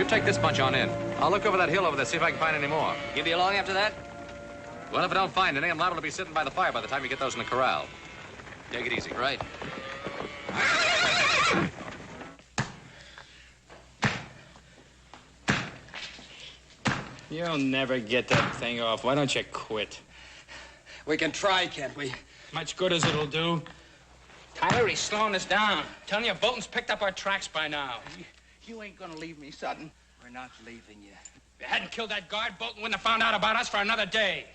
You take this bunch on in. I'll look over that hill over there, see if I can find any more. You be along after that? Well, if I don't find any, I'm liable to be sitting by the fire by the time you get those in the corral. Take it easy. Right. You'll never get that thing off. Why don't you quit? We can try, can't we? Much good as it'll do. Tyler, he's slowing us down. Telling you, Bolton's picked up our tracks by now. You ain't gonna leave me, Sutton. We're not leaving you. If you hadn't killed that guard, Bolton wouldn't have found out about us for another day.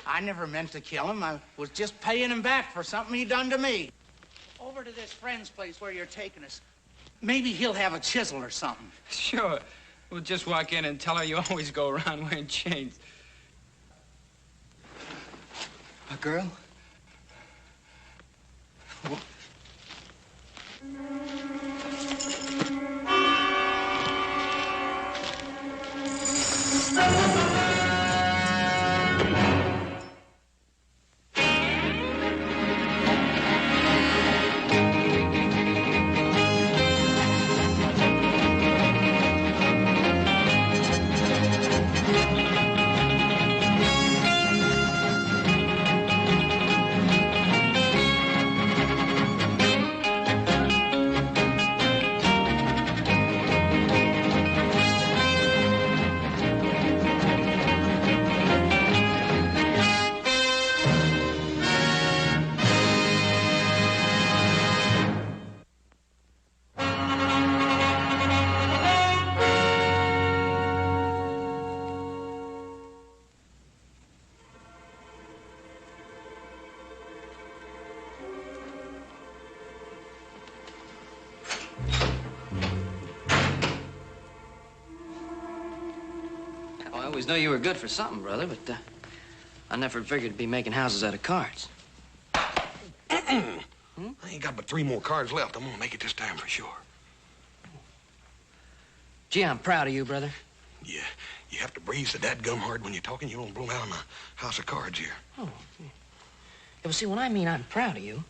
I never meant to kill him. I was just paying him back for something he done to me. Over to this friend's place where you're taking us. Maybe he'll have a chisel or something. Sure. We'll just walk in and tell her you always go around wearing chains. A girl? I always knew you were good for something, brother, but I never figured to be making houses out of cards. I ain't got but 3 more cards left. I'm gonna make it this time for sure. Gee, I'm proud of you, brother. Yeah, you have to breathe so dadgum hard when you're talking. You don't blow out in the house of cards here. Oh. Yeah, well, see, when I mean I'm proud of you,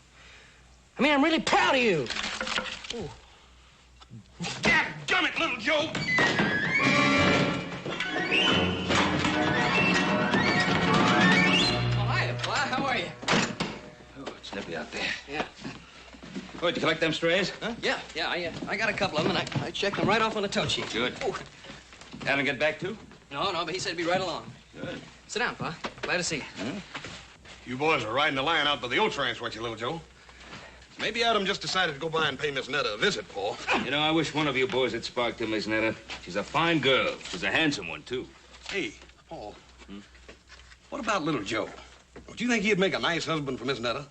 I mean I'm really proud of you. Ooh. Dadgummit, little Joe! How are you? Oh, it's nippy out there. Yeah. Oh, did you collect them strays? Huh? Yeah, I got a couple of them, and I checked them right off on the tote sheet. Good. Oh. Haven't get back too? No, but he said he'd be right along. Good. Sit down, Pa. Glad to see you. Huh? You boys are riding the line out by the old ranch, weren't you, little Joe? Maybe Adam just decided to go by and pay Miss Netta a visit, Paul. You know, I wish one of you boys had sparked to Miss Netta. She's a fine girl. She's a handsome one, too. Hey, Paul. What about little Joe? Don't you think he'd make a nice husband for Miss Netta?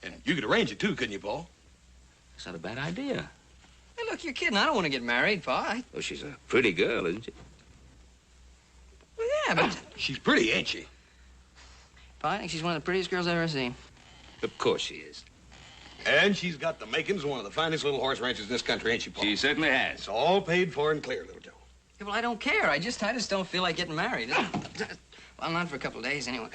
And you could arrange it, too, couldn't you, Paul? It's not a bad idea. Hey, look, you're kidding. I don't want to get married, Pa. Well, she's a pretty girl, isn't she? Well, yeah, but... She's pretty, ain't she? Pa, I think she's one of the prettiest girls I've ever seen. Of course she is. And she's got the makings of one of the finest little horse ranches in this country, ain't she, Paul? She certainly has. It's all paid for and clear, little Joe. Yeah, well, I don't care. I just don't feel like getting married. Well, not for a couple of days, anyway.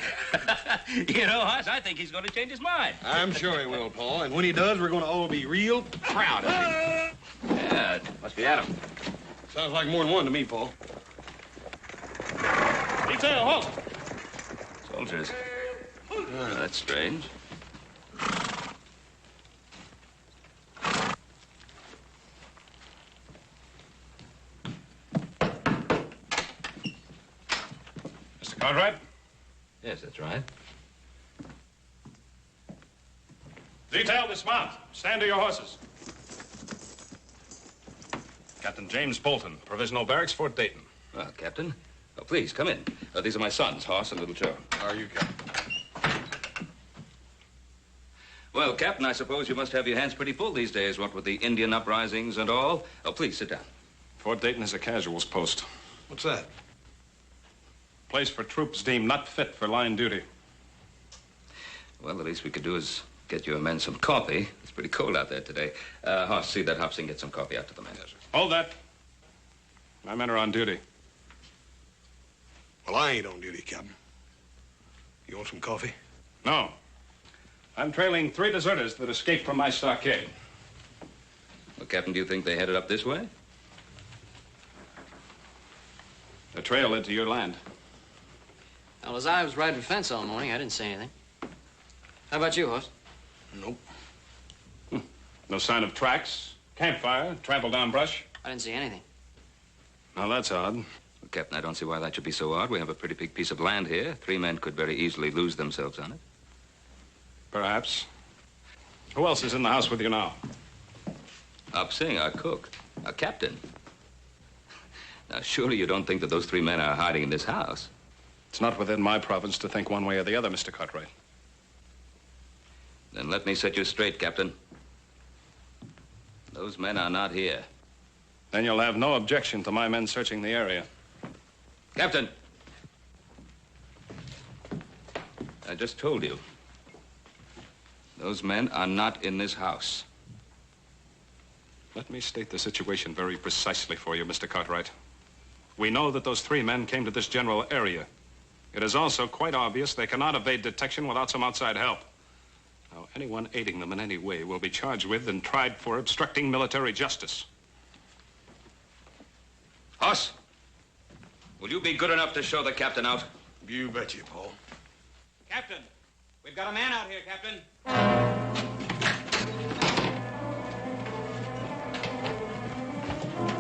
You know, Hoss, I think he's going to change his mind. I'm sure he will, Paul. And when he does, we're going to all be real proud of him. Yeah, must be Adam. Sounds like more than one to me, Paul. Detail, halt! Soldiers. Oh, that's strange. Mr. Cartwright? Yes, that's right. Detail, dismount. Stand to your horses. Captain James Bolton, Provisional Barracks, Fort Dayton. Well, Captain. Oh, please, come in. These are my sons, Hoss and Little Joe. How are you, Captain? Well, Captain, I suppose you must have your hands pretty full these days, what with the Indian uprisings and all. Oh, please, sit down. Fort Dayton is a casuals post. What's that? Place for troops deemed not fit for line duty. Well, the least we could do is get your men some coffee. It's pretty cold out there today. Hoss, see that Hobson get some coffee out to the men. Yes, sir. Hold that. My men are on duty. Well, I ain't on duty, Captain. You want some coffee? No. I'm trailing 3 deserters that escaped from my stockade. Well, Captain, do you think they headed up this way? trail led to your land. Well, as I was riding fence all morning, I didn't say anything. How about you, host? Nope. No sign of tracks, campfire, trampled down brush? I didn't see anything. Now, that's odd. Well, Captain, I don't see why that should be so odd. We have a pretty big piece of land here. 3 men could very easily lose themselves on it. Perhaps. Who else is in the house with you now? Hop Sing, our cook. Our captain. Now, surely you don't think that those 3 men are hiding in this house? It's not within my province to think one way or the other, Mr. Cartwright. Then let me set you straight, Captain. Those men are not here. Then you'll have no objection to my men searching the area. Captain! I just told you. Those men are not in this house. Let me state the situation very precisely for you, Mr. Cartwright. We know that those 3 men came to this general area. It is also quite obvious they cannot evade detection without some outside help. Now, anyone aiding them in any way will be charged with and tried for obstructing military justice. Hoss, will you be good enough to show the captain out? You betcha, Paul. Captain, we've got a man out here, Captain.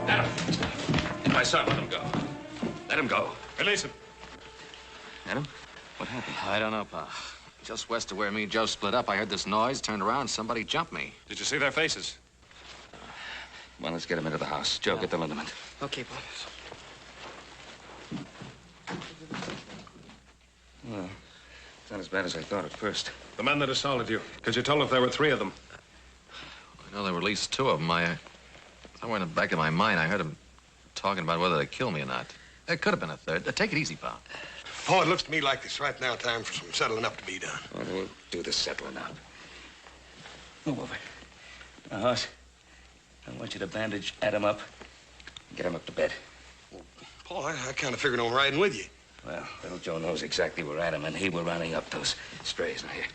Adam, and my son, let him go. Let him go. Release him. Adam, what happened? I don't know, Pa. Just west of where me and Joe split up, I heard this noise, turned around, somebody jumped me. Did you see their faces? Well, let's get him into the house. Joe, get the liniment. Okay, Paul. Well, it's not as bad as I thought at first. The men that assaulted you. Could you tell if there were 3 of them? I know there were at least 2 of them. Somewhere in the back of my mind, I heard them talking about whether to kill me or not. There could have been a 3rd. Take it easy, pal. Paul, it looks to me like it's right now time for some settling up to be done. Well, we'll do the settling up. Move over. Now, Hoss, I want you to bandage Adam up. Get him up to bed. Paul, I kind of figured on riding with you. Well, little Joe knows exactly where Adam and he were rounding up those strays in here.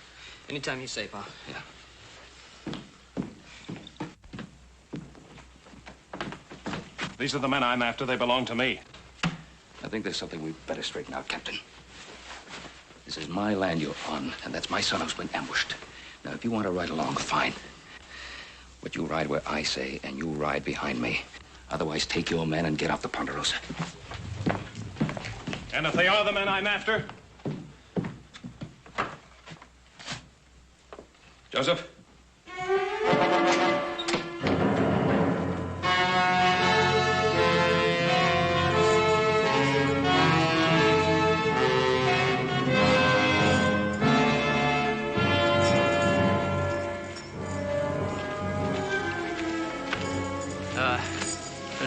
Anytime you say, Pa. Yeah. These are the men I'm after. They belong to me. I think there's something we better straighten out, Captain. This is my land you're on, and that's my son who's been ambushed. Now, if you want to ride along, fine. But you ride where I say, and you ride behind me. Otherwise, take your men and get off the Ponderosa. And if they are the men I'm after? Joseph?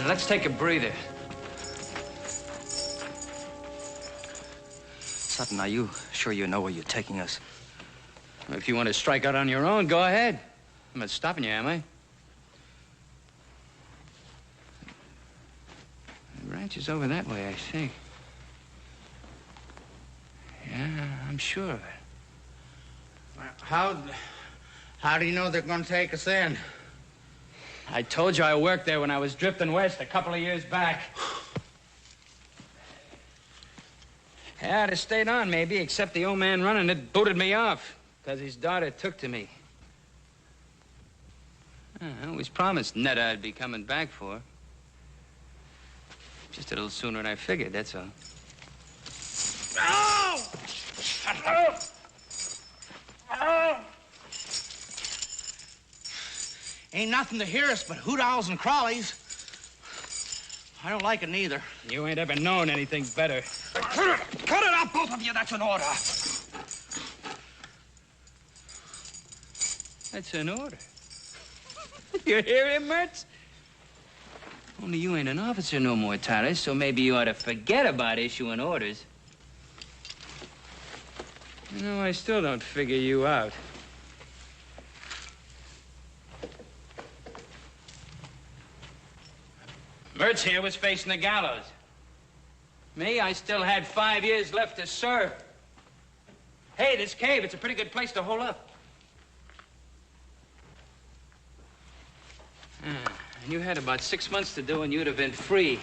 Let's take a breather. Sutton, are you sure you know where you're taking us? If you want to strike out on your own, go ahead. I'm not stopping you, am I? The ranch is over that way, I think. Yeah, I'm sure of it. How do you know they're going to take us in? I told you I worked there when I was drifting west a couple of years back. Yeah, I'd have stayed on, maybe, except the old man running it booted me off because his daughter took to me. I always promised Netta I'd be coming back for her. Just a little sooner than I figured, that's all. Oh! Oh! Oh! Ain't nothing to hear us but hoot owls and crawlies. I don't like it neither. You ain't ever known anything better. Cut it out, both of you. That's an order. That's an order. You hear him, Mertz? Only you ain't an officer no more, Tyler, so maybe you ought to forget about issuing orders. You know, I still don't figure you out. Mertz here was facing the gallows. Me, I still had 5 years left to serve. Hey, this cave, it's a pretty good place to hole up. And you had about 6 months to do, and you'd have been free.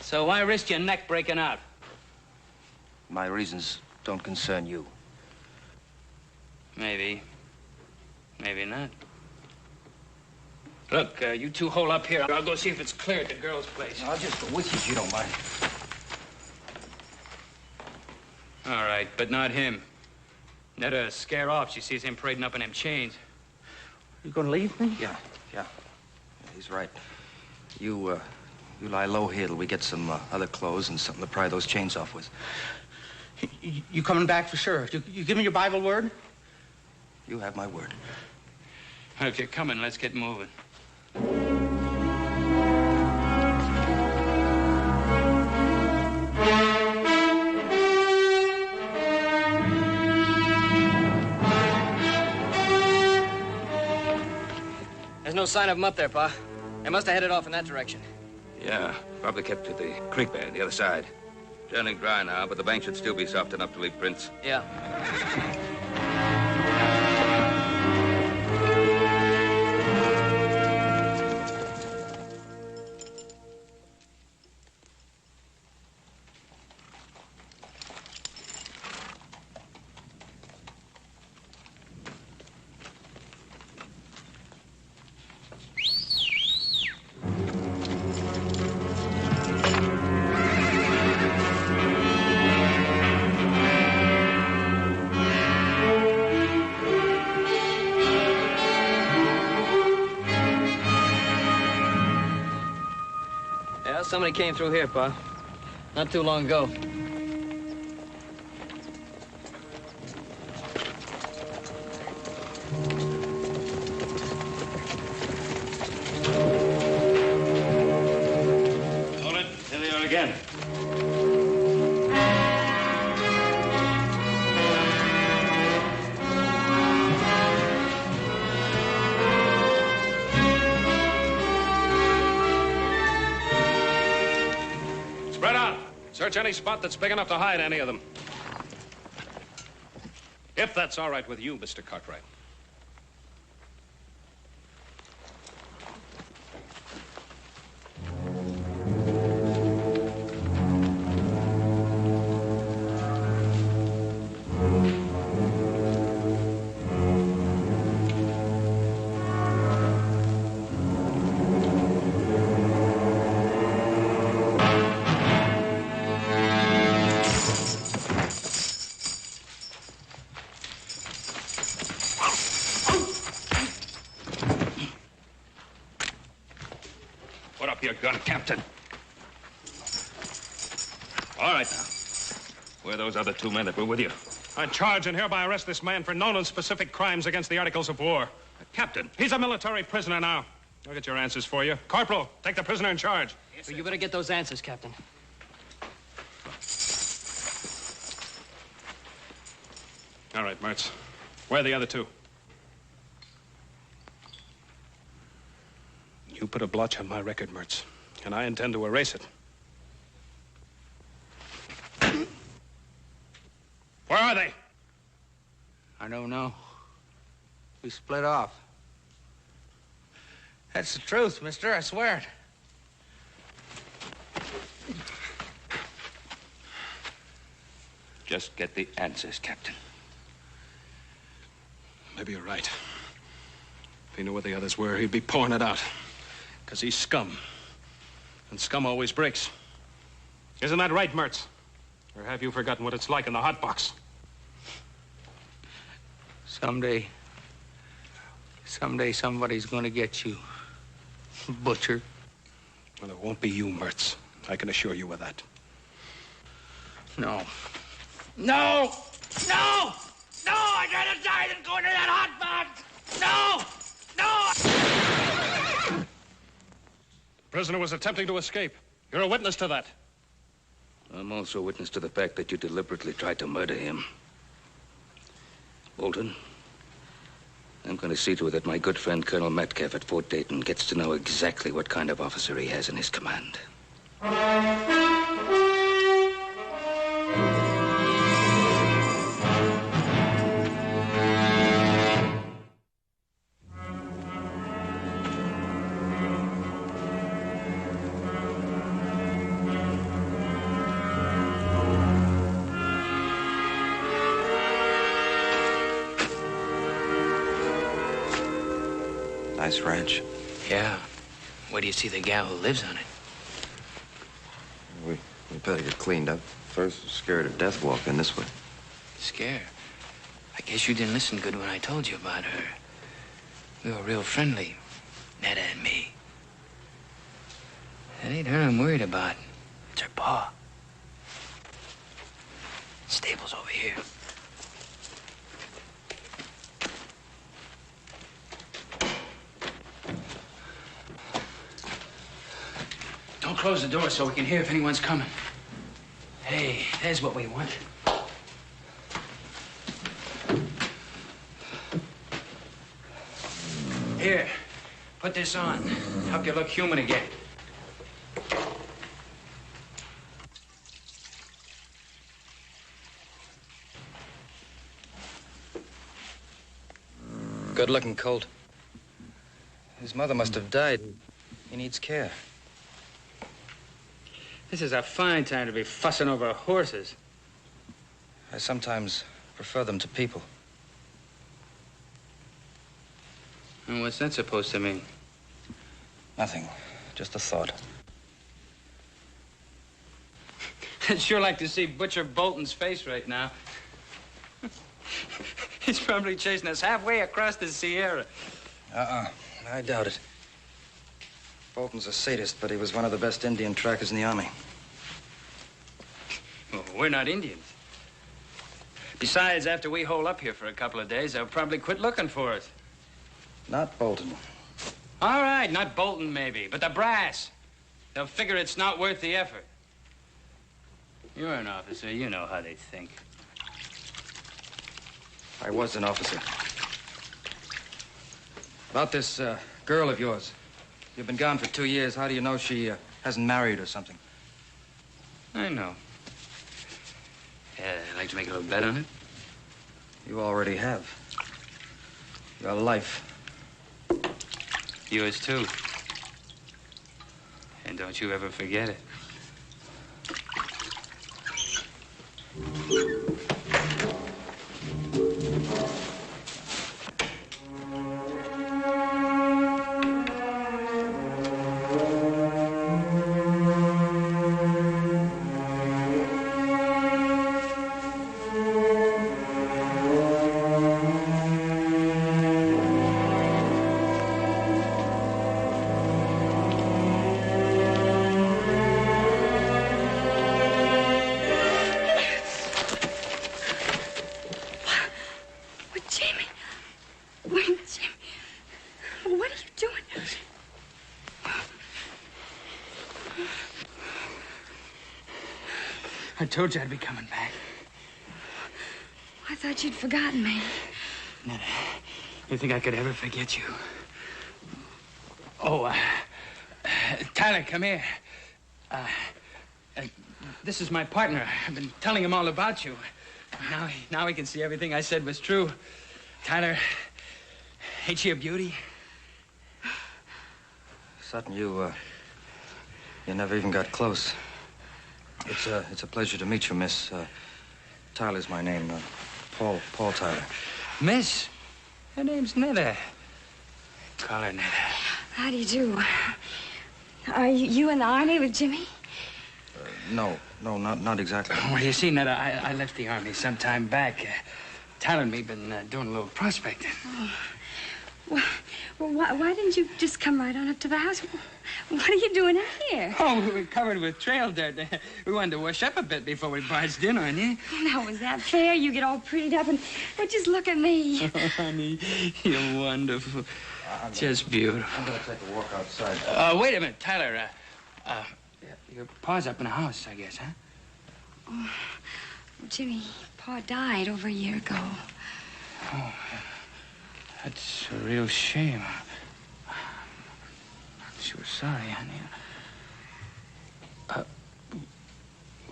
So why risk your neck breaking out? My reasons don't concern you. Maybe. Maybe not. Look, you two hold up here. I'll go see if it's clear at the girl's place. I'll just go with you if you don't mind. All right, but not him. Netta scare off. She sees him parading up in them chains. You gonna leave me? Yeah. He's right. You lie low here till we get some other clothes and something to pry those chains off with. You coming back for sure? You give me your Bible word? You have my word. If you're coming, let's get moving. There's no sign of them up there, Pa. They must have headed off in that direction. Yeah, probably kept to the creek bed, the other side. Turning dry now, but the bank should still be soft enough to leave prints. Yeah. Somebody came through here, Pa. Not too long ago. Hold it. Here they are again. Spread out. Search any spot that's big enough to hide any of them. If that's all right with you, Mr. Cartwright. Put up your gun, Captain. All right, now. Where are those other two men that were with you? I charge and hereby arrest this man for known and specific crimes against the Articles of War. Captain, he's a military prisoner now. I'll get your answers for you. Corporal, take the prisoner in charge. Yes, you better get those answers, Captain. All right, Mertz. Where are the other two? You put a blotch on my record, Mertz, and I intend to erase it. Where are they? I don't know. We split off. That's the truth, mister. I swear it. Just get the answers, Captain. Maybe you're right. If he knew where the others were, he'd be pouring it out. Because he's scum. And scum always breaks. Isn't that right, Mertz? Or have you forgotten what it's like in the hot box? Someday somebody's gonna get you, butcher. Well, it won't be you, Mertz. I can assure you of that. No. No! No! No! I'd rather die than go into that hot box! No! No! The prisoner was attempting to escape. You're a witness to that. I'm also a witness to the fact that you deliberately tried to murder him. Bolton, I'm going to see to it that my good friend Colonel Metcalf at Fort Dayton gets to know exactly what kind of officer he has in his command. nice ranch. Yeah. Where do you see the gal who lives on it? We better get cleaned up. First, scared of death walking this way. Scare? I guess you didn't listen good when I told you about her. We were real friendly, Netta and me. It ain't her I'm worried about. It's her pa. Stable's over here. Don't close the door so we can hear if anyone's coming. Hey, there's what we want. Here, put this on. Help you look human again. Good-looking colt. His mother must have died. He needs care. This is a fine time to be fussing over horses. I sometimes prefer them to people. And what's that supposed to mean? Nothing. Just a thought. I'd sure like to see Butcher Bolton's face right now. He's probably chasing us halfway across the Sierra. I doubt it. Bolton's a sadist, but he was one of the best Indian trackers in the Army. Well, we're not Indians. Besides, after we hole up here for a couple of days, they'll probably quit looking for us. Not Bolton. All right, not Bolton, maybe, but the brass. They'll figure it's not worth the effort. You're an officer. You know how they think. I was an officer. About this girl of yours. You've been gone for 2 years. How do you know she hasn't married or something? I know. Like to make a little bet on it? You already have. Your life. Yours, too. And don't you ever forget it. I told you I'd be coming back. I thought you'd forgotten me. Netta, you think I could ever forget you? Oh, Tyler, come here. This is my partner. I've been telling him all about you. Now he can see everything I said was true. Tyler, ain't she a beauty? Sutton, you never even got close. It's a pleasure to meet you, Miss. Tyler's my name. Paul Tyler. Miss? Her name's Netta. Call her Netta. How do you do? Are you in the Army with Jimmy? No, not exactly. Well, you see, Netta, I left the Army some time back. Tyler and me been doing a little prospecting. Oh. Well, why didn't you just come right on up to the house? What are you doing in here? Oh, we were covered with trail dirt. We wanted to wash up a bit before we barged in on you. Now, was that fair? You get all prettied up and... Well, just look at me. Oh, honey, you're wonderful. Just beautiful. I'm gonna take a walk outside. Wait a minute, Tyler. Your pa's up in the house, I guess, huh? Oh, Jimmy, Pa died over a year ago. Oh, that's a real shame. I'm sure sorry, honey.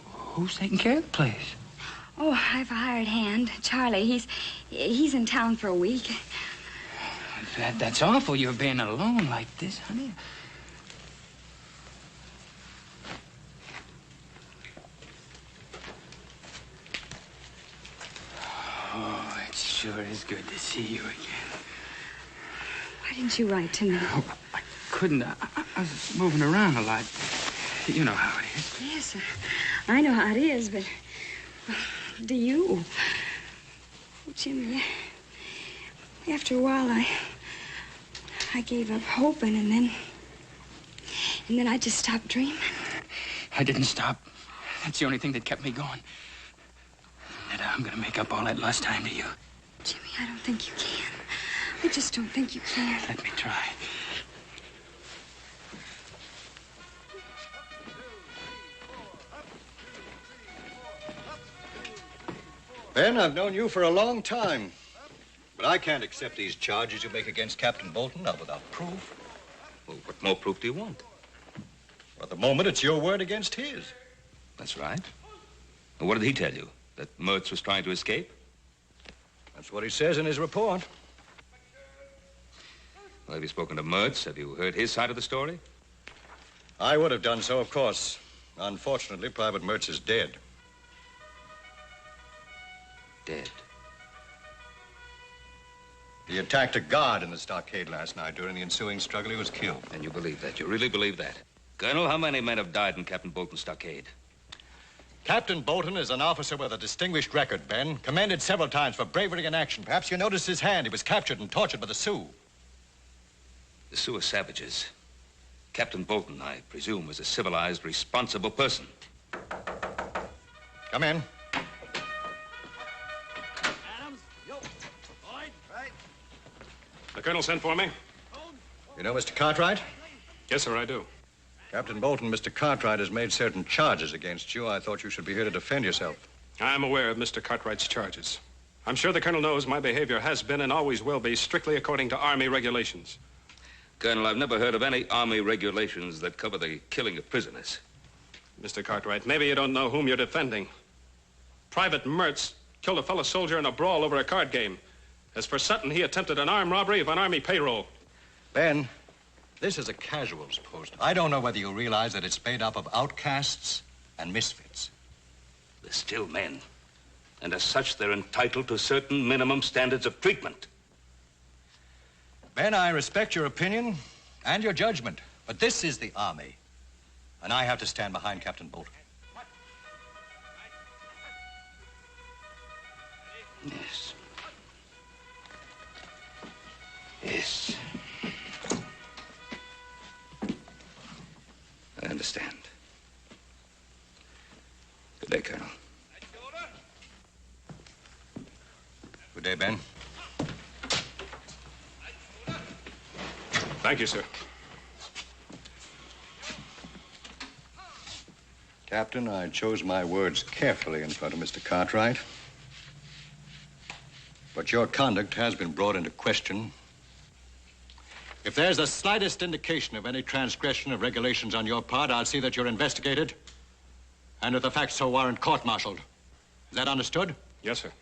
Who's taking care of the place? Oh, I've a hired hand, Charlie. He's in town for a week. That's awful, you're being alone like this, honey. Oh, it sure is good to see you again. Why didn't you write to me? Oh, I couldn't. I was moving around a lot. You know how it is. Yes, I know how it is, but do you? Oh, Jimmy, after a while, I gave up hoping, and then I just stopped dreaming. I didn't stop. That's the only thing that kept me going. Netta, I'm gonna make up all that lost time to you. Jimmy, I don't think you can. I just don't think you can. Let me try. Ben, I've known you for a long time. But I can't accept these charges you make against Captain Bolton, not without proof. Well, what more proof do you want? Well, at the moment, it's your word against his. That's right. Well, what did he tell you? That Mertz was trying to escape? That's what he says in his report. Well, have you spoken to Mertz? Have you heard his side of the story? I would have done so, of course. Unfortunately, Private Mertz is dead. Dead? He attacked a guard in the stockade last night. During the ensuing struggle, he was killed. And you believe that? You really believe that? Colonel, how many men have died in Captain Bolton's stockade? Captain Bolton is an officer with a distinguished record, Ben. Commended several times for bravery in action. Perhaps you noticed his hand. He was captured and tortured by the Sioux. The Sioux are savages. Captain Bolton, I presume, was a civilized, responsible person. Come in. The colonel sent for me? You know Mr. Cartwright? Yes, sir, I do. Captain Bolton, Mr. Cartwright has made certain charges against you. I thought you should be here to defend yourself. I'm aware of Mr. Cartwright's charges. I'm sure the colonel knows my behavior has been and always will be strictly according to Army regulations. Colonel, I've never heard of any Army regulations that cover the killing of prisoners. Mr. Cartwright, maybe you don't know whom you're defending. Private Mertz killed a fellow soldier in a brawl over a card game. As for Sutton, he attempted an armed robbery of an Army payroll. Ben, this is a casuals post. I don't know whether you realize that it's made up of outcasts and misfits. They're still men. And as such, they're entitled to certain minimum standards of treatment. Ben, I respect your opinion and your judgment, but this is the Army, and I have to stand behind Captain Bolton. Yes. Yes. I understand. Good day, Colonel. Good day, Ben. Thank you, sir. Captain, I chose my words carefully in front of Mr. Cartwright. But your conduct has been brought into question. If there's the slightest indication of any transgression of regulations on your part, I'll see that you're investigated. And if the facts so warrant, court-martialed. Is that understood? Yes, sir.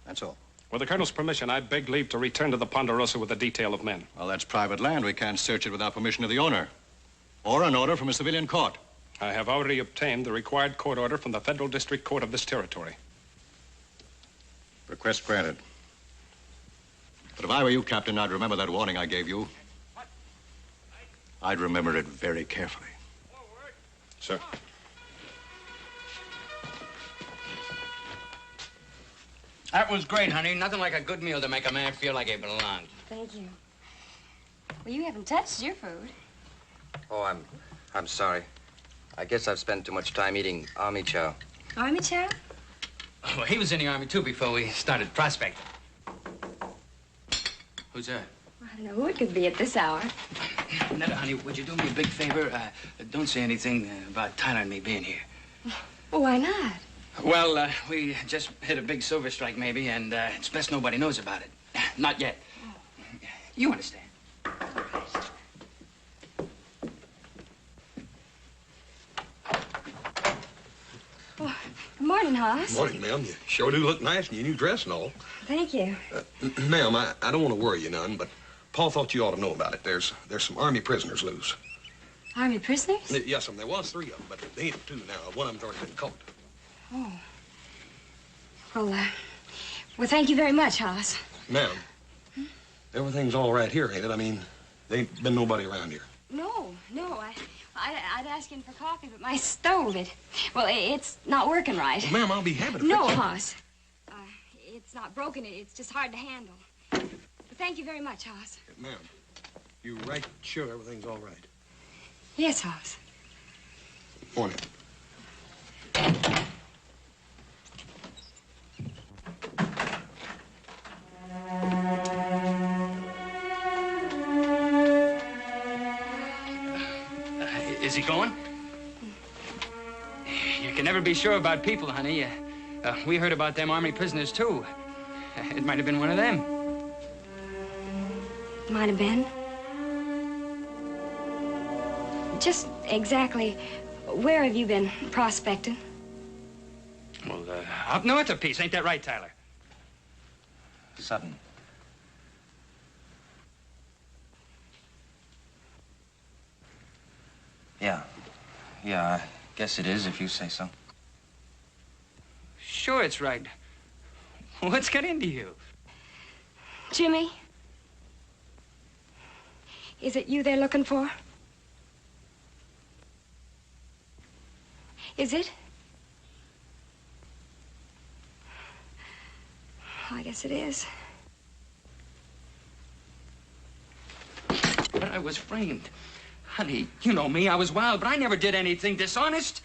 That's all. With the colonel's permission, I beg leave to return to the Ponderosa with a detail of men. Well, that's private land. We can't search it without permission of the owner. Or an order from a civilian court. I have already obtained the required court order from the Federal District Court of this territory. Request granted. But if I were you, Captain, I'd remember that warning I gave you. I'd remember it very carefully. Sir. That was great, honey. Nothing like a good meal to make a man feel like he belonged. Thank you. Well, you haven't touched your food. Oh, I'm sorry. I guess I've spent too much time eating army chow. Army chow? Well, he was in the Army, too, before we started prospecting. Who's that? I don't know who it could be at this hour. Netta, honey, would you do me a big favor? Don't say anything about Tyler and me being here. Well, why not? Well, we just hit a big silver strike, maybe, and it's best nobody knows about it. Not yet. You understand. Oh, good morning, Hoss. Morning, ma'am. You sure do look nice in your new dress and all. Thank you. Ma'am, I don't want to worry you none, but Paul thought you ought to know about it. There's some Army prisoners loose. Army prisoners? Yes, there was 3 of them, but they ain't 2 now. One of them's already been caught. Oh. Well, thank you very much, Hoss. Ma'am, Everything's all right here, ain't it? I mean, there ain't been nobody around here. No. I'd ask him for coffee, but my stove, it's not working right. Well, ma'am, I'll be happy to No, fix it. Hoss. It's not broken. It's just hard to handle. But thank you very much, Hoss. Ma'am, you right sure everything's all right? Yes, Hoss. Morning. Is he going? You can never be sure about people, honey. We heard about them army prisoners, too. It might have been one of them. Might have been. Just exactly where have you been prospecting? Well, up north a piece. Ain't that right, Tyler? Sutton. Yeah, I guess it is if you say so. Sure, it's right. What's got into you? Jimmy? Is it you they're looking for? Is it? I guess it is. But I was framed. Honey, you know me. I was wild, but I never did anything dishonest.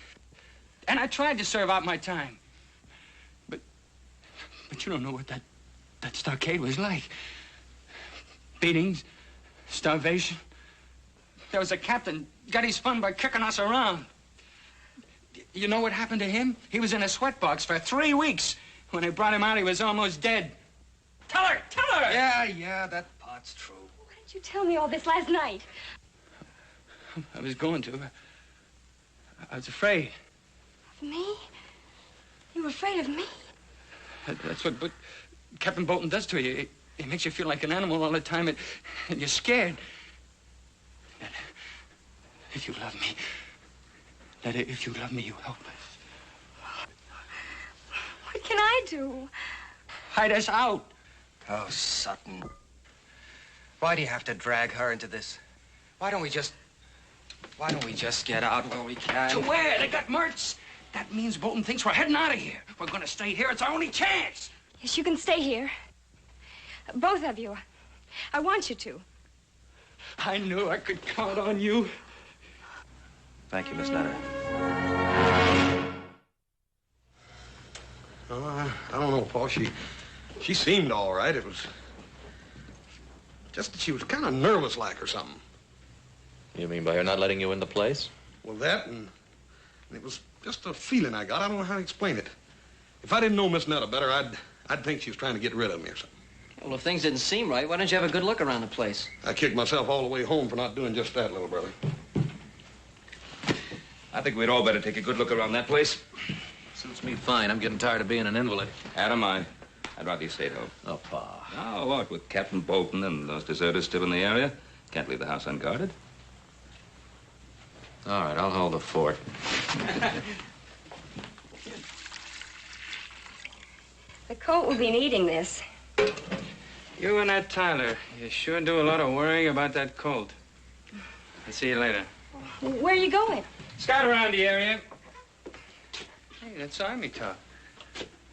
And I tried to serve out my time. But you don't know what that stockade was like. Beatings, starvation. There was a captain, got his fun by kicking us around. You know what happened to him? He was in a sweatbox for 3 weeks. When they brought him out, he was almost dead. Tell her! Yeah, that part's true. Why didn't you tell me all this last night? I was going to. I was afraid. Of me? You were afraid of me? That's what Captain Bolton does to you. It makes you feel like an animal all the time, and you're scared. If you love me, if you love me, you help us. What can I do? Hide us out. Oh, Sutton. Why do you have to drag her into this? Why don't we just get out where we can? To where? They got Mertz. That means Bolton thinks we're heading out of here. We're going to stay here. It's our only chance. Yes, you can stay here. Both of you. I want you to. I knew I could count on you. Thank you, Miss Nutter. I don't know, Paul. She seemed all right. It was just that she was kind of nervous like or something. You mean by her not letting you in the place? Well, that and it was just a feeling I got. I don't know how to explain it. If I didn't know Miss Nutter better, I'd think she was trying to get rid of me or something. Well, if things didn't seem right, why don't you have a good look around the place? I kicked myself all the way home for not doing just that, little brother. I think we'd all better take a good look around that place. Suits me fine. I'm getting tired of being an invalid. Adam, I'd rather you stayed home. Oh, Pa. Now, what, with Captain Bolton and those deserters still in the area? Can't leave the house unguarded. All right, I'll hold the fort. The colt will be needing this. You and that Tyler, you sure do a lot of worrying about that colt. I'll see you later. Where are you going? Scout around the area. Hey, that's army talk.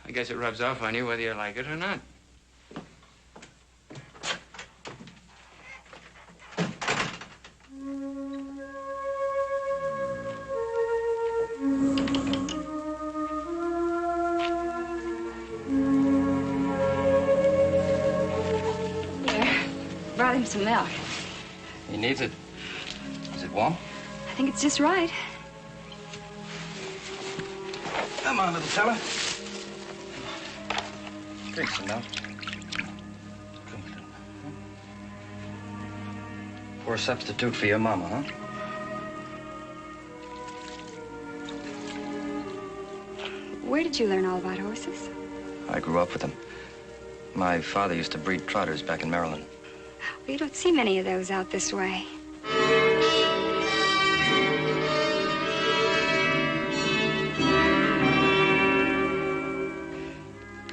I guess it rubs off on you whether you like it or not. Brought him some milk. He needs it. Is it warm? I think it's just right. Come on, little fella. Drink some milk. Poor substitute for your mama, huh? Where did you learn all about horses? I grew up with them. My father used to breed trotters back in Maryland. Well, you don't see many of those out this way.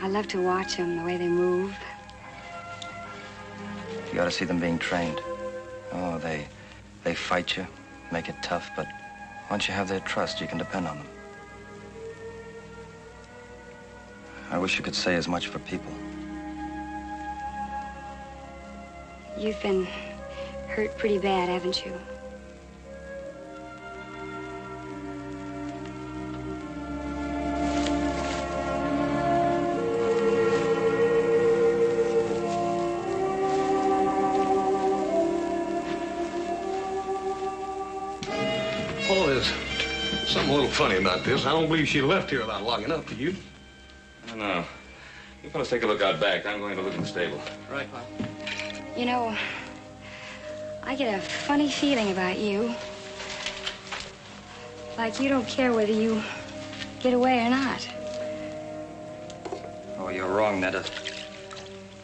I love to watch them, the way they move. You ought to see them being trained. Oh, they fight you, make it tough, but once you have their trust, you can depend on them. I wish you could say as much for people. You've been hurt pretty bad, haven't you? Paul, there's something a little funny about this. I don't believe she left here without locking up, do you? I don't know. You fellas take a look out back. I'm going to look in the stable. Right, Pop. You know, I get a funny feeling about you. Like you don't care whether you get away or not. Oh, you're wrong, Netta.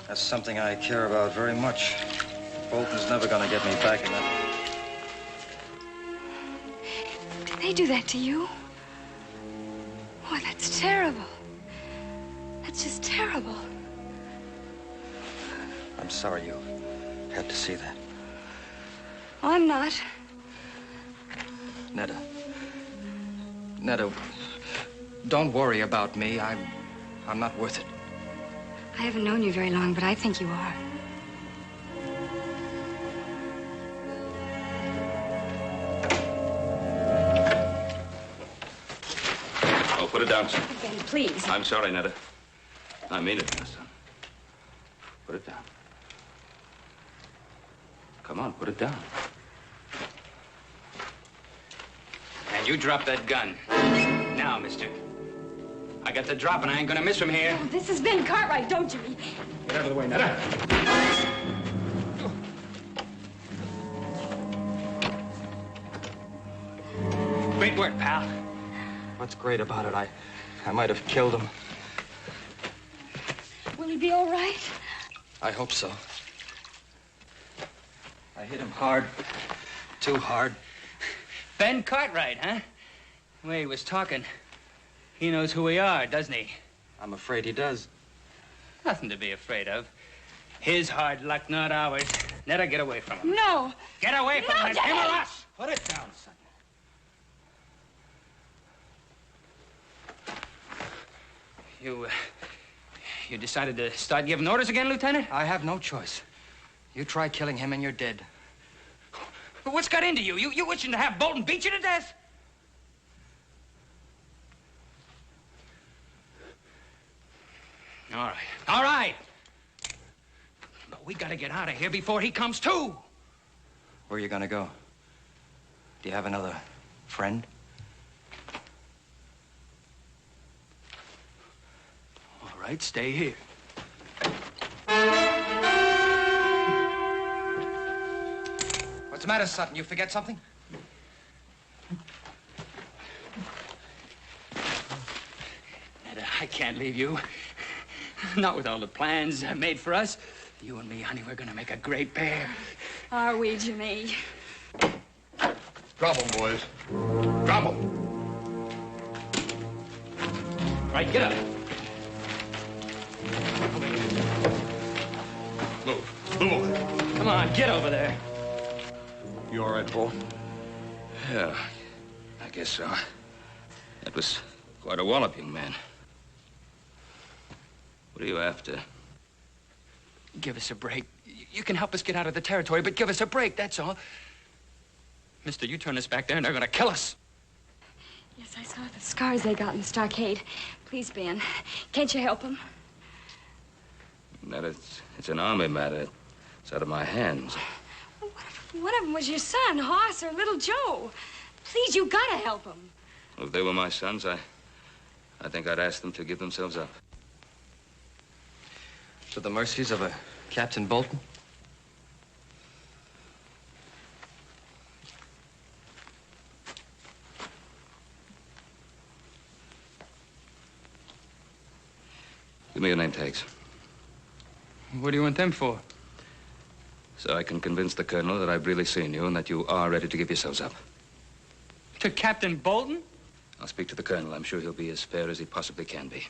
That's something I care about very much. Bolton's never gonna get me back in that. Did they do that to you? Oh, that's terrible. That's just terrible. I'm sorry you had to see that. Oh, I'm not. Netta. Netta, don't worry about me. I'm not worth it. I haven't known you very long, but I think you are. Oh, put it down, son. Ben, please. I'm sorry, Netta. I mean it, my son. Put it down. Come on, put it down. And you drop that gun. Now, mister. I got the drop and I ain't gonna miss from here. Oh, this is Ben Cartwright, don't you? Get out of the way, Netta. Great work, pal. What's great about it? I might have killed him. Will he be all right? I hope so. I hit him hard. Too hard. Ben Cartwright, huh? The way he was talking. He knows who we are, doesn't he? I'm afraid he does. Nothing to be afraid of. His hard luck, not ours. Netta, get away from him. No. Get away from him. It's him or us. Put it down, son. You decided to start giving orders again, Lieutenant? I have no choice. You try killing him and you're dead. But what's got into you? You wishing to have Bolton beat you to death? All right. All right. But we gotta get out of here before he comes to. Where are you gonna go? Do you have another friend? All right, stay here. What's the matter, Sutton? You forget something? Netta, I can't leave you. Not with all the plans made for us. You and me, honey, we're gonna make a great pair. Are we, Jimmy? Drop 'em, boys. Drop 'em. Right, get up. Move. Move over. Come on, get over there. You all right, Paul? Yeah, I guess so. That was quite a wallop, young man. What are you after? Give us a break. You can help us get out of the territory, but give us a break, that's all. Mister, you turn us back there and they're gonna kill us. Yes, I saw the scars they got in the stockade. Please, Ben, can't you help them? That it's an army matter. It's out of my hands. Well, what if one of them was your son, Hoss, or little Joe? Please, you gotta help them. If they were my sons, I think I'd ask them to give themselves up. To the mercies of a Captain Bolton? Give me your name tags. What do you want them for? So I can convince the colonel that I've really seen you and that you are ready to give yourselves up. To Captain Bolton? I'll speak to the colonel. I'm sure he'll be as fair as he possibly can be.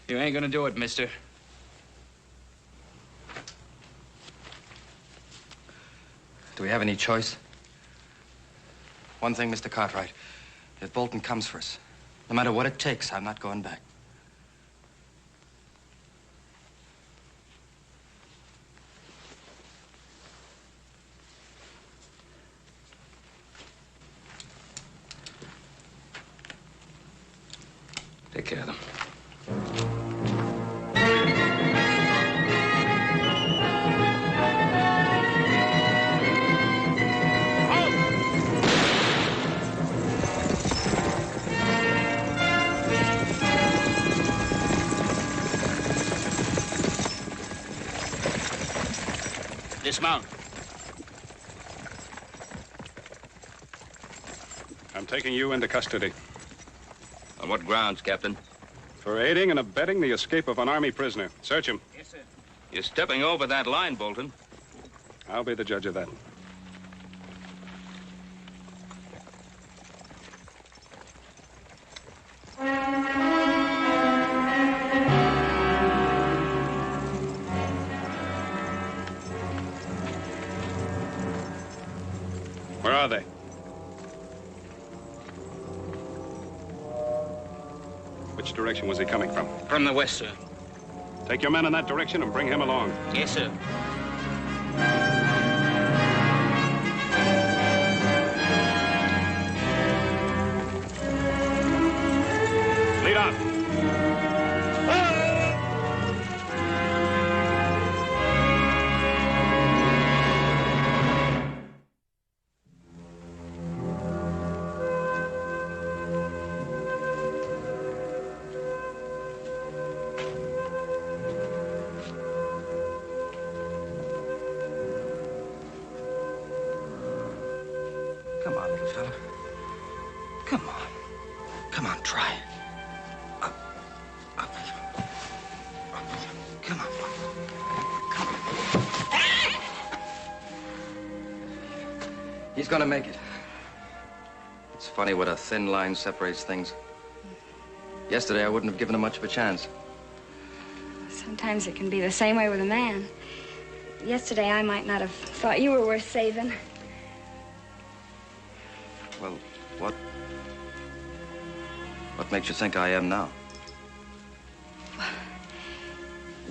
You ain't gonna do it, mister. Do we have any choice? One thing, Mr. Cartwright. If Bolton comes for us, no matter what it takes, I'm not going back. Take care of them. Dismount. I'm taking you into custody. On what grounds, Captain? For aiding and abetting the escape of an Army prisoner. Search him. Yes, sir. You're stepping over that line, Bolton. I'll be the judge of that. Where are they? Which direction was he coming from? From the west, sir. Take your men in that direction and bring him along. Yes, sir. Lead on. Come on, little fella. Come on. Come on, try. Up. Up. Come on. Come on. He's gonna make it. It's funny what a thin line separates things. Yesterday, I wouldn't have given him much of a chance. Sometimes it can be the same way with a man. Yesterday, I might not have thought you were worth saving. Well, what makes you think I am now?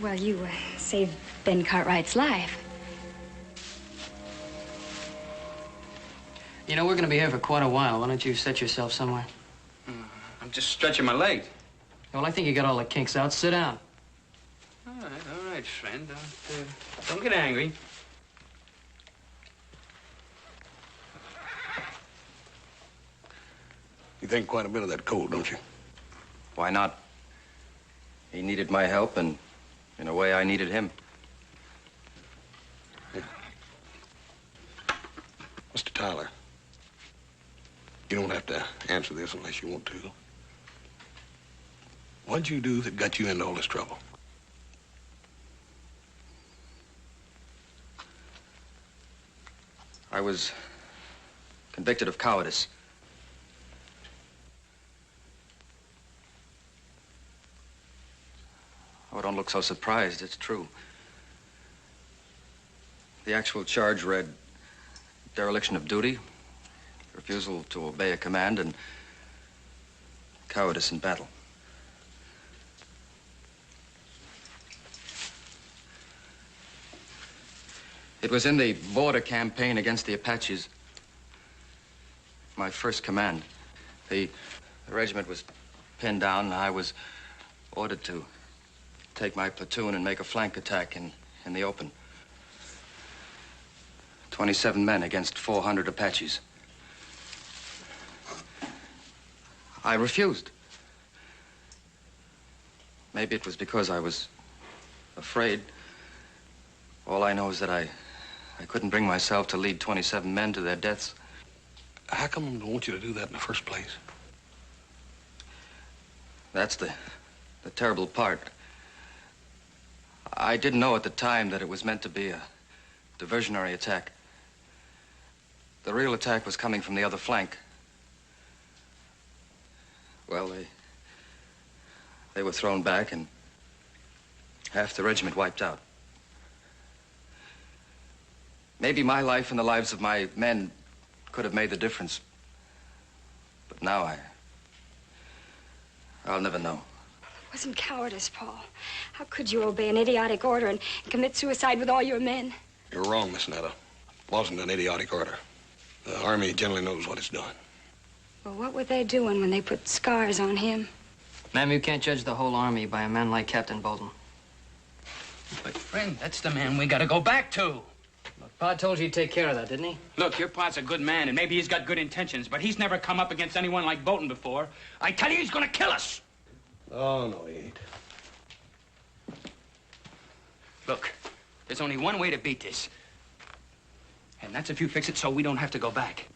Well, you saved Ben Cartwright's life. You know, we're going to be here for quite a while. Why don't you set yourself somewhere? I'm just stretching my legs. Well, I think you got all the kinks out. Sit down. All right, friend. Don't get angry. You think quite a bit of that cold, don't you? Why not? He needed my help, and in a way, I needed him. Yeah. Mr. Tyler, you don't have to answer this unless you want to. What'd you do that got you into all this trouble? I was convicted of cowardice. Oh, don't look so surprised. It's true. The actual charge read dereliction of duty, refusal to obey a command, and cowardice in battle. It was in the border campaign against the Apaches. My first command. The regiment was pinned down, and I was ordered to take my platoon and make a flank attack in the open. 27 men against 400 Apaches. I refused. Maybe it was because I was afraid. All I know is that I couldn't bring myself to lead 27 men to their deaths. How come they want you to do that in the first place? That's the terrible part. I didn't know at the time that it was meant to be a diversionary attack. The real attack was coming from the other flank. Well, they were thrown back and half the regiment wiped out. Maybe my life and the lives of my men could have made the difference. But now I'll never know. It wasn't cowardice, Paul. How could you obey an idiotic order and commit suicide with all your men? You're wrong, Miss Netta. It wasn't an idiotic order. The Army generally knows what it's doing. Well, what were they doing when they put scars on him? Ma'am, you can't judge the whole army by a man like Captain Bolton. But, friend, that's the man we gotta go back to. Look, Pa told you he'd take care of that, didn't he? Look, your Pa's a good man, and maybe he's got good intentions, but he's never come up against anyone like Bolton before. I tell you, he's gonna kill us. Oh, no, he ain't. Look, there's only one way to beat this. And that's if you fix it so we don't have to go back.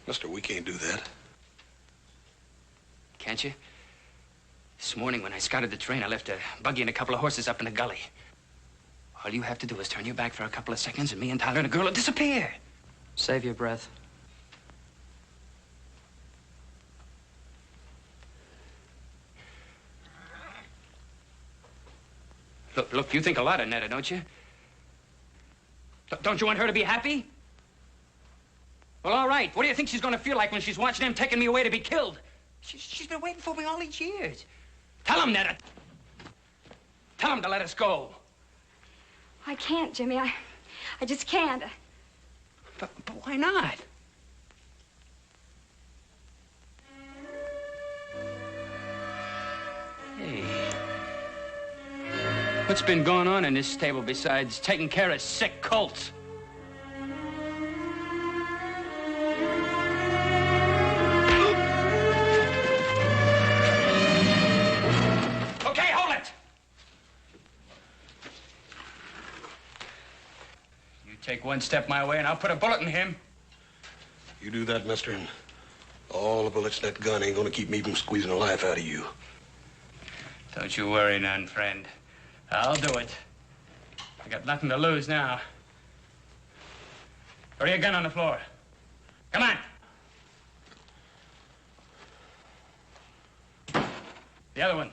Mister, we can't do that. Can't you? This morning when I scouted the train, I left a buggy and a couple of horses up in the gully. All you have to do is turn your back for a couple of seconds and me and Tyler and the girl will disappear. Save your breath. Look, you think a lot of Netta, don't you? Don't you want her to be happy? Well, all right. What do you think she's going to feel like when she's watching him taking me away to be killed? She's been waiting for me all these years. Tell him, Netta. Tell him to let us go. I can't, Jimmy. I just can't. But why not? Hey. What's been going on in this stable besides taking care of sick colts? Okay, hold it! You take one step my way and I'll put a bullet in him. You do that, mister, and all the bullets in that gun ain't gonna keep me from squeezing the life out of you. Don't you worry none, friend. I'll do it. I got nothing to lose now. Throw your gun on the floor. Come on. The other one.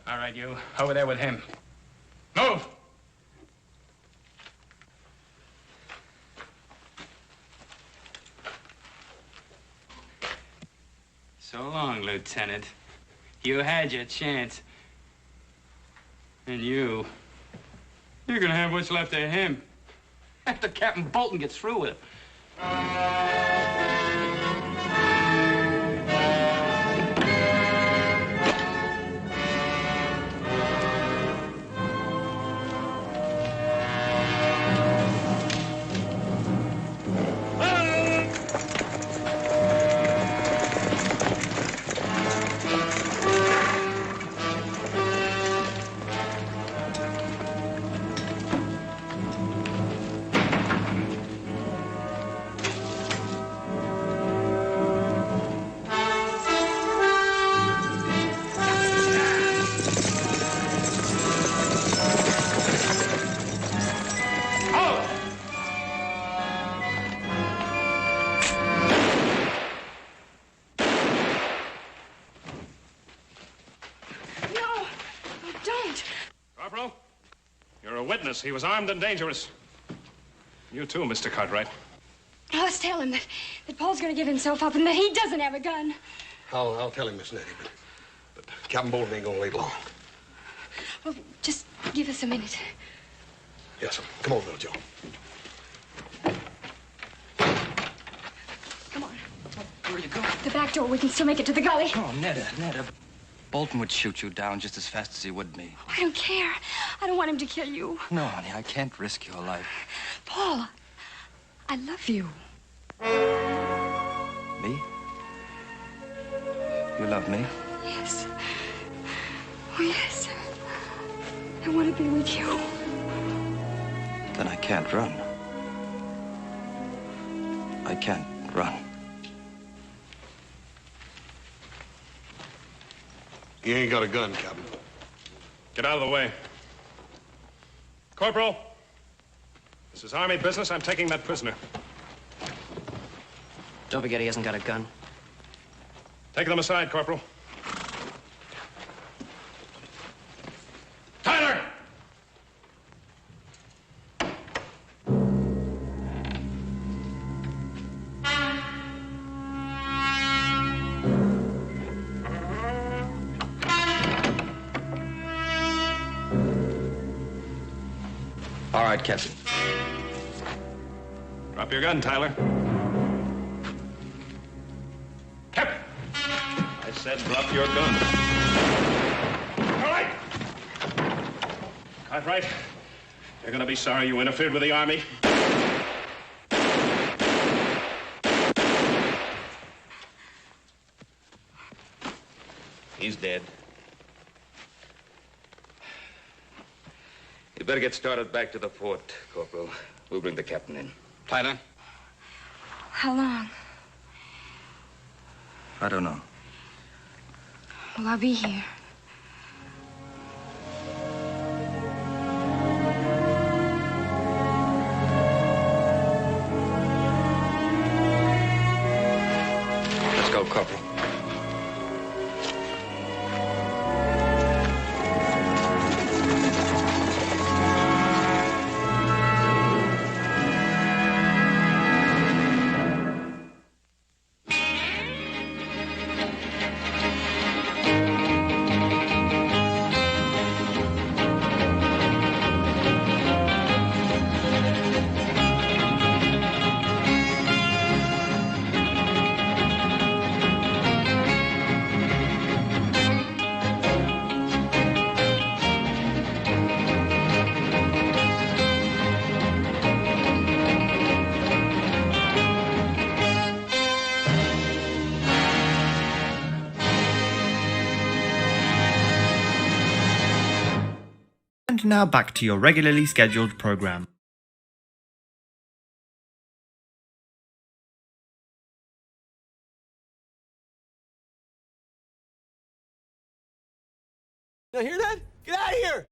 All right, you. Over there with him. Move! So long, Lieutenant. You had your chance. And you're gonna have what's left of him after Captain Bolton gets through with him. He was armed and dangerous. You too, Mr. Cartwright. Let's tell him that Paul's going to give himself up and that he doesn't have a gun. I'll tell him, Miss Nettie, but Captain Bolton ain't gonna wait long. Well, just give us a minute. Yes, sir. Come on, little Joe. Come on. Where are you going? The back door. We can still make it to the gully. Oh, Netta. Bolton would shoot you down just as fast as he would me. I don't care. I don't want him to kill you. No, honey, I can't risk your life. Paul, I love you. Me? You love me? Yes. Oh, yes. I want to be with you. Then I can't run. I can't run. He ain't got a gun, Captain. Get out of the way. Corporal, this is Army business. I'm taking that prisoner. Don't forget he hasn't got a gun. Take them aside, Corporal. Tyler! All right, Captain. Drop your gun, Tyler. Captain! I said drop your gun. All right! Cartwright, you're gonna be sorry you interfered with the Army. He's dead. You better get started back to the fort, Corporal. We'll bring the captain in. Tyler? How long? I don't know. Well, I'll be here. Let's go, Corporal. And now back to your regularly scheduled program. You hear that? Get out of here!